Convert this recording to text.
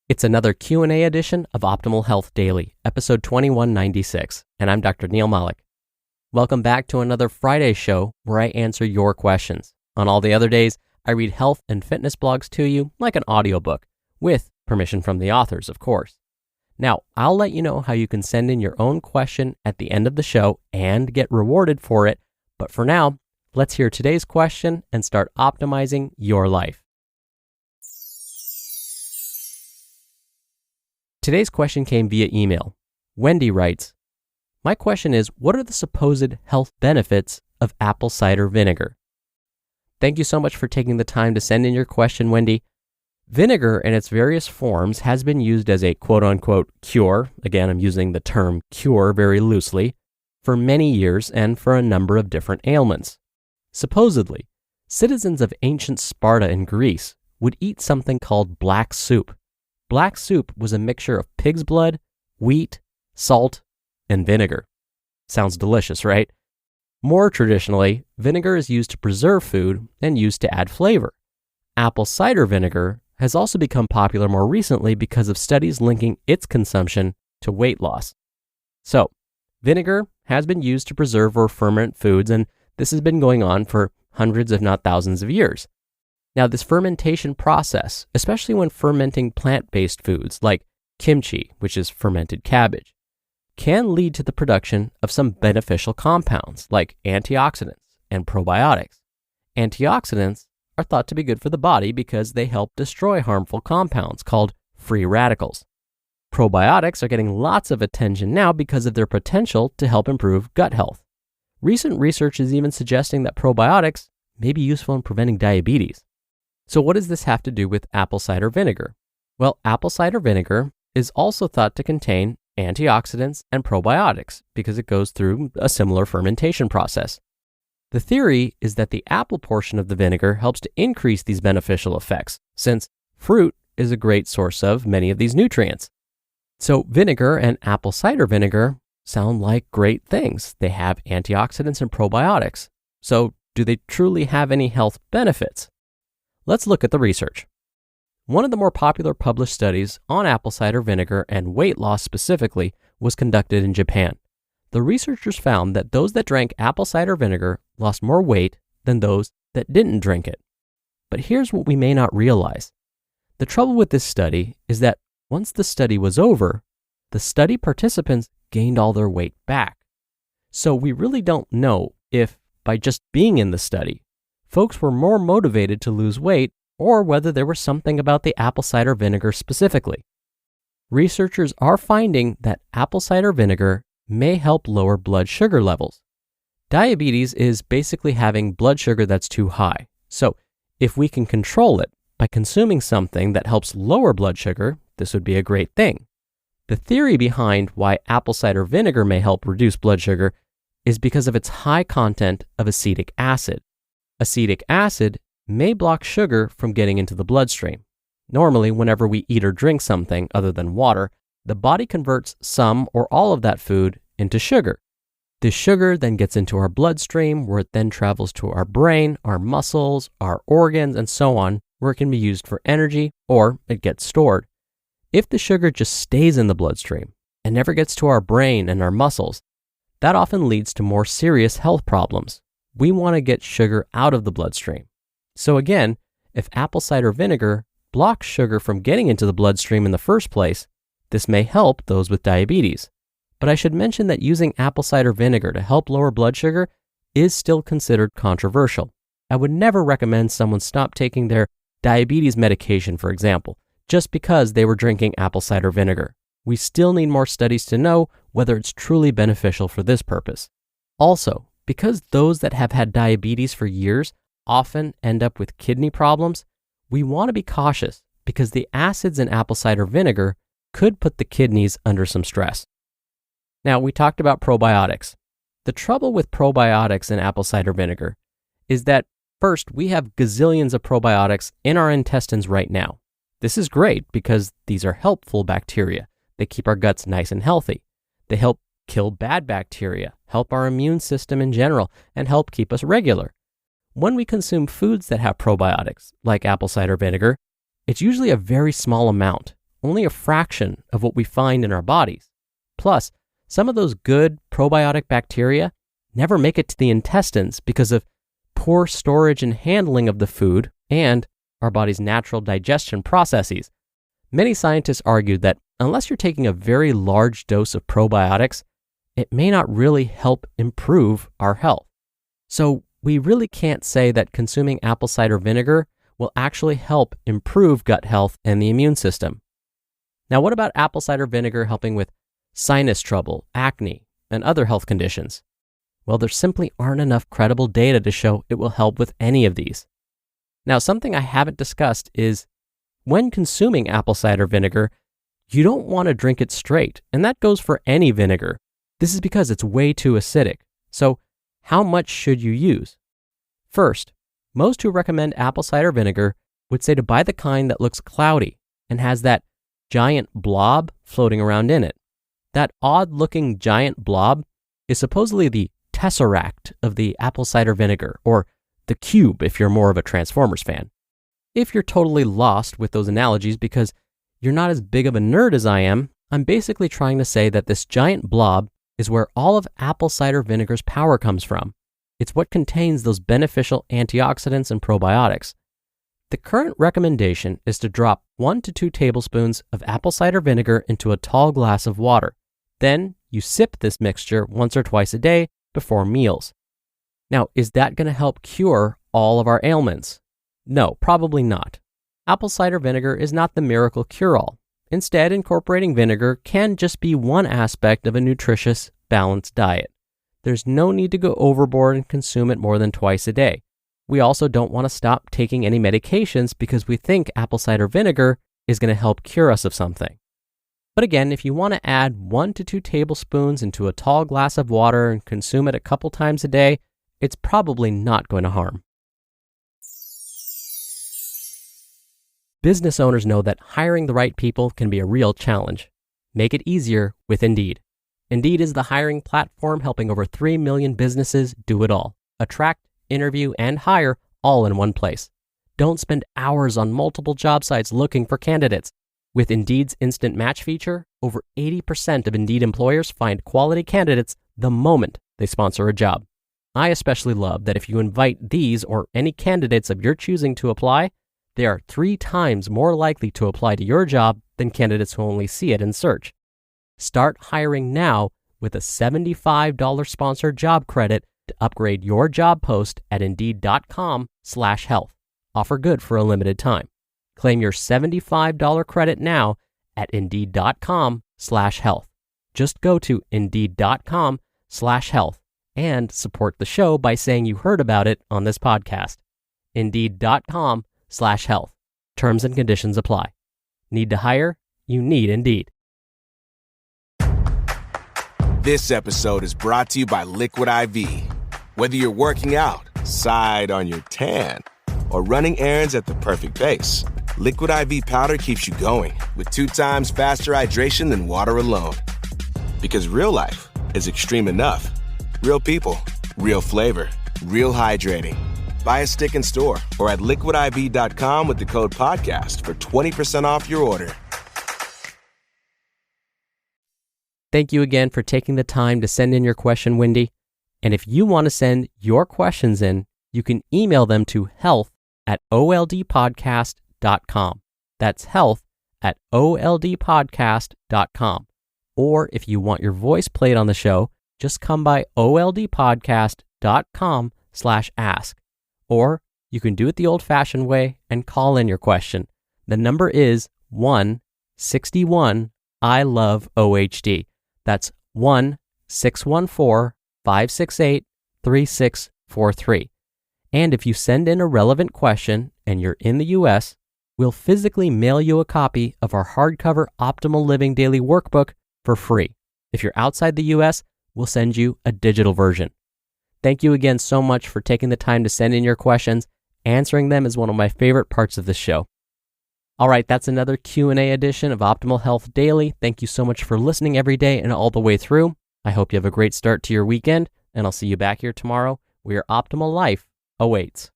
It's another Q&A edition of Optimal Health Daily, episode 2196, and I'm Dr. Neal Malik. Welcome back to another Friday show where I answer your questions. On all the other days, I read health and fitness blogs to you like an audiobook, with permission from the authors, of course. Now, I'll let you know how you can send in your own question at the end of the show and get rewarded for it, but for now, let's hear today's question and start optimizing your life. Today's question came via email. Wendy writes, "My question is, what are the supposed health benefits of apple cider vinegar?" Thank you so much for taking the time to send in your question, Wendy. Vinegar in its various forms has been used as a quote-unquote cure, again I'm using the term cure very loosely, for many years and for a number of different ailments. Supposedly, citizens of ancient Sparta in Greece would eat something called black soup. Black soup was a mixture of pig's blood, wheat, salt, and vinegar. Sounds delicious, right? More traditionally, vinegar is used to preserve food and used to add flavor. Apple cider vinegar has also become popular more recently because of studies linking its consumption to weight loss. So, vinegar has been used to preserve or ferment foods, and this has been going on for hundreds if not thousands of years. Now, this fermentation process, especially when fermenting plant-based foods like kimchi, which is fermented cabbage, can lead to the production of some beneficial compounds like antioxidants and probiotics. Antioxidants are thought to be good for the body because they help destroy harmful compounds called free radicals. Probiotics are getting lots of attention now because of their potential to help improve gut health. Recent research is even suggesting that probiotics may be useful in preventing diabetes. So what does this have to do with apple cider vinegar? Well, apple cider vinegar is also thought to contain antioxidants and probiotics because it goes through a similar fermentation process. The theory is that the apple portion of the vinegar helps to increase these beneficial effects, since fruit is a great source of many of these nutrients. So vinegar and apple cider vinegar sound like great things. They have antioxidants and probiotics. So do they truly have any health benefits? Let's look at the research. One of the more popular published studies on apple cider vinegar and weight loss specifically was conducted in Japan. The researchers found that those that drank apple cider vinegar lost more weight than those that didn't drink it. But here's what we may not realize. The trouble with this study is that once the study was over, the study participants gained all their weight back. So we really don't know if, by just being in the study, folks were more motivated to lose weight or whether there was something about the apple cider vinegar specifically. Researchers are finding that apple cider vinegar may help lower blood sugar levels. Diabetes is basically having blood sugar that's too high. So if we can control it by consuming something that helps lower blood sugar, this would be a great thing. The theory behind why apple cider vinegar may help reduce blood sugar is because of its high content of acetic acid. Acetic acid may block sugar from getting into the bloodstream. Normally, whenever we eat or drink something other than water, the body converts some or all of that food into sugar. This sugar then gets into our bloodstream, where it then travels to our brain, our muscles, our organs, and so on, where it can be used for energy or it gets stored. If the sugar just stays in the bloodstream and never gets to our brain and our muscles, that often leads to more serious health problems. We want to get sugar out of the bloodstream. So again, if apple cider vinegar blocks sugar from getting into the bloodstream in the first place, this may help those with diabetes. But I should mention that using apple cider vinegar to help lower blood sugar is still considered controversial. I would never recommend someone stop taking their diabetes medication, for example, just because they were drinking apple cider vinegar. We still need more studies to know whether it's truly beneficial for this purpose. Also, because those that have had diabetes for years often end up with kidney problems, we want to be cautious because the acids in apple cider vinegar could put the kidneys under some stress. Now, we talked about probiotics. The trouble with probiotics in apple cider vinegar is that, first, we have gazillions of probiotics in our intestines right now. This is great because these are helpful bacteria. They keep our guts nice and healthy. They help kill bad bacteria, help our immune system in general, and help keep us regular. When we consume foods that have probiotics, like apple cider vinegar, it's usually a very small amount, only a fraction of what we find in our bodies. Plus, some of those good probiotic bacteria never make it to the intestines because of poor storage and handling of the food and our body's natural digestion processes. Many scientists argue that unless you're taking a very large dose of probiotics, it may not really help improve our health. So we really can't say that consuming apple cider vinegar will actually help improve gut health and the immune system. Now, what about apple cider vinegar helping with sinus trouble, acne, and other health conditions? Well, there simply aren't enough credible data to show it will help with any of these. Now, something I haven't discussed is when consuming apple cider vinegar, you don't want to drink it straight, and that goes for any vinegar. This is because it's way too acidic. So, how much should you use? First, most who recommend apple cider vinegar would say to buy the kind that looks cloudy and has that giant blob floating around in it. That odd-looking giant blob is supposedly the tesseract of the apple cider vinegar, or the cube if you're more of a Transformers fan. If you're totally lost with those analogies because you're not as big of a nerd as I am, I'm basically trying to say that this giant blob is where all of apple cider vinegar's power comes from. It's what contains those beneficial antioxidants and probiotics. The current recommendation is to drop 1 to 2 tablespoons of apple cider vinegar into a tall glass of water. Then you sip this mixture once or twice a day before meals. Now, is that going to help cure all of our ailments? No, probably not. Apple cider vinegar is not the miracle cure-all. Instead, incorporating vinegar can just be one aspect of a nutritious, balanced diet. There's no need to go overboard and consume it more than twice a day. We also don't want to stop taking any medications because we think apple cider vinegar is going to help cure us of something. But again, if you want to add 1 to 2 tablespoons into a tall glass of water and consume it a couple times a day, it's probably not going to harm. Business owners know that hiring the right people can be a real challenge. Make it easier with Indeed. Indeed is the hiring platform helping over 3 million businesses do it all. Attract, interview, and hire all in one place. Don't spend hours on multiple job sites looking for candidates. With Indeed's Instant Match feature, over 80% of Indeed employers find quality candidates the moment they sponsor a job. I especially love that if you invite these or any candidates of your choosing to apply, they are 3 times more likely to apply to your job than candidates who only see it in search. Start hiring now with a $75 sponsored job credit to upgrade your job post at Indeed.com/health. Offer good for a limited time. Claim your $75 credit now at Indeed.com/health. Just go to Indeed.com/health and support the show by saying you heard about it on this podcast. Indeed.com/health. Terms and conditions apply. Need to hire? You need Indeed. This episode is brought to you by Liquid IV. Whether you're working out, side on your tan, or running errands at the perfect pace, Liquid IV powder keeps you going with 2 times faster hydration than water alone. Because real life is extreme enough. Real people, real flavor, real hydrating. Buy a stick in store or at liquidiv.com with the code podcast for 20% off your order. Thank you again for taking the time to send in your question, Wendy. And if you want to send your questions in, you can email them to health@oldpodcast.com. That's health@oldpodcast.com. Or if you want your voice played on the show, just come by oldpodcast.com/ask. Or you can do it the old-fashioned way and call in your question. The number is 1-61-I-LOVE-OHD. That's 1-614-568-3643. And if you send in a relevant question and you're in the U.S., we'll physically mail you a copy of our hardcover Optimal Living Daily Workbook for free. If you're outside the U.S., we'll send you a digital version. Thank you again so much for taking the time to send in your questions. Answering them is one of my favorite parts of this show. All right, that's another Q&A edition of Optimal Health Daily. Thank you so much for listening every day and all the way through. I hope you have a great start to your weekend, and I'll see you back here tomorrow where your optimal life awaits.